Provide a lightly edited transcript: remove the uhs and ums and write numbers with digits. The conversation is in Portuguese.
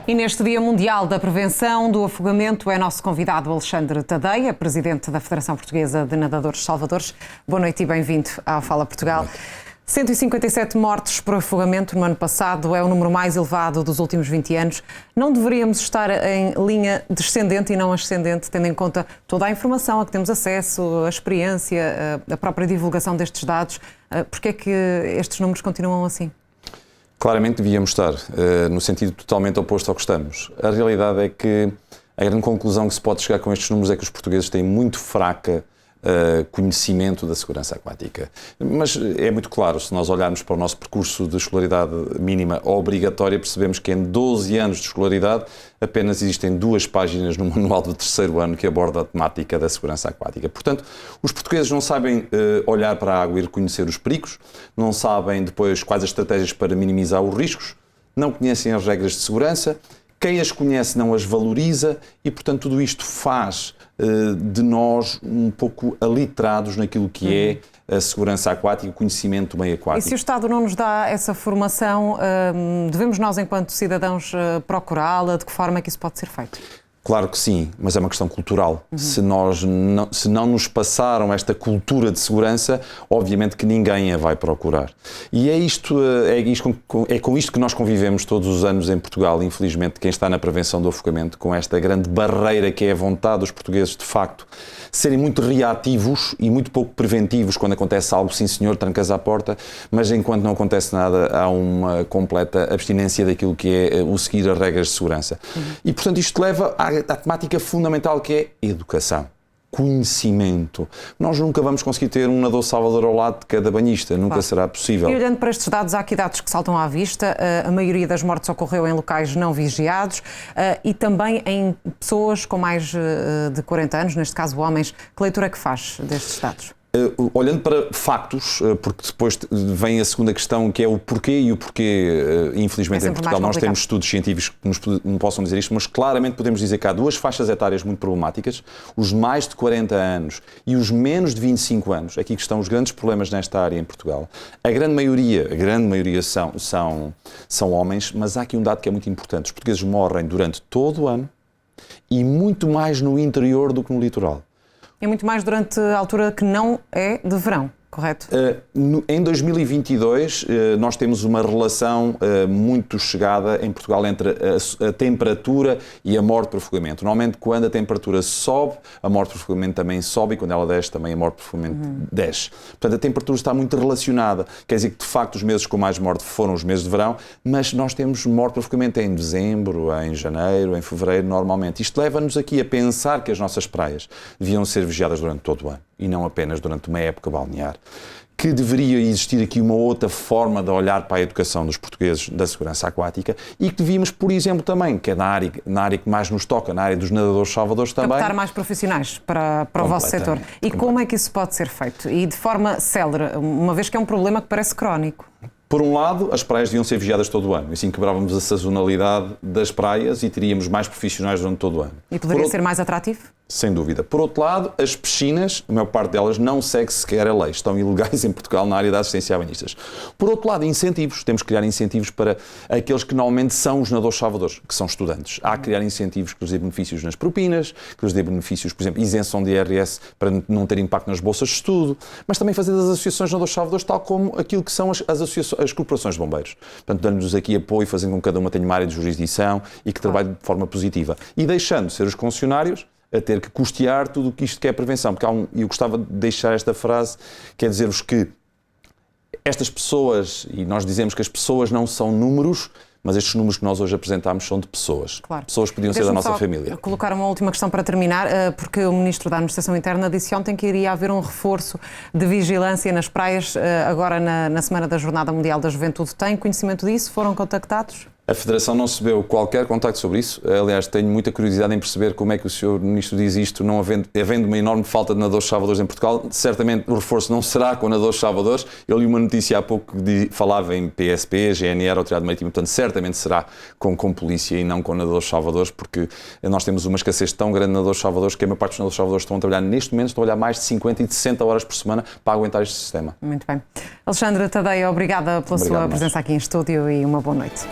E neste Dia Mundial da Prevenção do Afogamento é nosso convidado Alexandre Tadeia, presidente da Federação Portuguesa de Nadadores Salvadores. Boa noite e bem-vindo ao Fala Portugal. 157 mortes por afogamento no ano passado é o número mais elevado dos últimos 20 anos. Não deveríamos estar em linha descendente e não ascendente, tendo em conta toda a informação a que temos acesso, a experiência, a própria divulgação destes dados? Porque é que estes números continuam assim? Claramente devíamos estar no sentido totalmente oposto ao que estamos. A realidade é que a grande conclusão que se pode chegar com estes números é que os portugueses têm muito fraca conhecimento da segurança aquática. Mas é muito claro, se nós olharmos para o nosso percurso de escolaridade mínima obrigatória, percebemos que em 12 anos de escolaridade apenas existem 2 páginas no manual do 3º ano que aborda a temática da segurança aquática. Portanto, os portugueses não sabem olhar para a água e reconhecer os perigos, não sabem depois quais as estratégias para minimizar os riscos, não conhecem as regras de segurança, quem as conhece não as valoriza e, portanto, tudo isto faz de nós um pouco aliterados naquilo que é a segurança aquática, o conhecimento do meio aquático. E se o Estado não nos dá essa formação, devemos nós, enquanto cidadãos, procurá-la? De que forma é que isso pode ser feito? Claro que sim, mas é uma questão cultural. Se não nos passaram esta cultura de segurança, obviamente que ninguém a vai procurar. E é com isto que nós convivemos todos os anos em Portugal, infelizmente, quem está na prevenção do afogamento, com esta grande barreira que é a vontade dos portugueses, de facto, serem muito reativos e muito pouco preventivos quando acontece algo, sim senhor, trancas à porta, mas enquanto não acontece nada, há uma completa abstinência daquilo que é o seguir as regras de segurança. E, portanto, isto leva à temática fundamental que é educação, conhecimento. Nós nunca vamos conseguir ter um nadador salvador ao lado de cada banhista, nunca será possível. E olhando para estes dados, há aqui dados que saltam à vista. A maioria das mortes ocorreu em locais não vigiados e também em pessoas com mais de 40 anos, neste caso homens. Que leitura é que faz destes dados? Olhando para factos, porque depois vem a segunda questão, que é o porquê, e o porquê, infelizmente, em Portugal nós temos estudos científicos que nos possam dizer isto, mas claramente podemos dizer que há 2 faixas etárias muito problemáticas, os mais de 40 anos e os menos de 25 anos, aqui que estão os grandes problemas nesta área em Portugal. A grande maioria são homens, mas há aqui um dado que é muito importante: os portugueses morrem durante todo o ano e muito mais no interior do que no litoral. É muito mais durante a altura que não é de verão, correto? Em 2022, nós temos uma relação muito chegada em Portugal entre a temperatura e a morte por afogamento. Normalmente, quando a temperatura sobe, a morte por afogamento também sobe, e quando ela desce, também a morte por afogamento desce. Portanto, a temperatura está muito relacionada. Quer dizer que, de facto, os meses com mais morte foram os meses de verão, mas nós temos morte por afogamento em dezembro, em janeiro, em fevereiro, normalmente. Isto leva-nos aqui a pensar que as nossas praias deviam ser vigiadas durante todo o ano, e não apenas durante uma época balnear. Que deveria existir aqui uma outra forma de olhar para a educação dos portugueses da segurança aquática e que devíamos, por exemplo, também, que é na área que mais nos toca, na área dos nadadores salvadores também, captar mais profissionais para o vosso setor. E como é que isso pode ser feito? E de forma célere, uma vez que é um problema que parece crónico. Por um lado, as praias deviam ser vigiadas todo o ano. Assim quebrávamos a sazonalidade das praias e teríamos mais profissionais durante todo o ano. E poderia ser mais atrativo? Sem dúvida. Por outro lado, as piscinas, a maior parte delas não segue sequer a lei. Estão ilegais em Portugal na área da assistência a banhistas. Por outro lado, incentivos. Temos que criar incentivos para aqueles que normalmente são os nadadores salvadores, que são estudantes. Há que criar incentivos que lhes dê benefícios nas propinas, que lhes dê benefícios, por exemplo, isenção de IRS para não ter impacto nas bolsas de estudo, mas também fazer das associações de nadadores salvadores tal como aquilo que são as corporações de bombeiros. Portanto, dando-nos aqui apoio, fazendo com que cada uma tenha uma área de jurisdição e que trabalhe de forma positiva. E deixando de ser os concessionários a ter que custear tudo o que isto que é prevenção. Porque eu gostava de deixar esta frase, que é dizer-vos que estas pessoas, e nós dizemos que as pessoas não são números, mas estes números que nós hoje apresentamos são de pessoas. Claro. Pessoas que podiam ser da nossa família. Colocar uma última questão para terminar, porque o Ministro da Administração Interna disse ontem que iria haver um reforço de vigilância nas praias, agora na Semana da Jornada Mundial da Juventude. Tem conhecimento disso? Foram contactados? A Federação não recebeu qualquer contacto sobre isso. Aliás, tenho muita curiosidade em perceber como é que o Sr. Ministro diz isto, não havendo uma enorme falta de nadadores salvadores em Portugal. Certamente o reforço não será com nadadores salvadores. Eu li uma notícia há pouco que falava em PSP, GNR, Autoridade Marítima, portanto certamente será com polícia e não com nadadores salvadores, porque nós temos uma escassez tão grande de nadadores salvadores que a maior parte dos nadadores salvadores estão a trabalhar neste momento, estão a trabalhar mais de 50 e de 60 horas por semana para aguentar este sistema. Muito bem. Alexandre Tadeia, obrigada pela sua presença aqui em estúdio e uma boa noite.